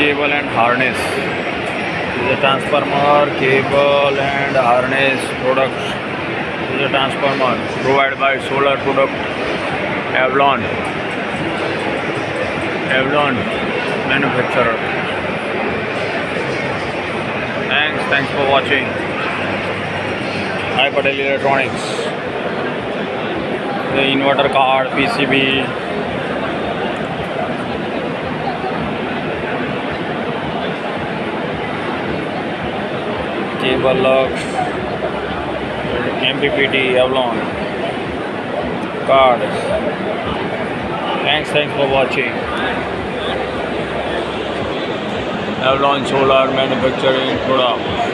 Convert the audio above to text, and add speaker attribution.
Speaker 1: cable and harness. This is a transformer, cable and harness products. This is a transformer provided by solar product Avalon manufacturer. Thanks for watching. Hi Patel Electronics. The inverter card, PCB, cable lugs, MPPT, Avalon card. Thanks for watching. Avalon Solar Manufacturing Product.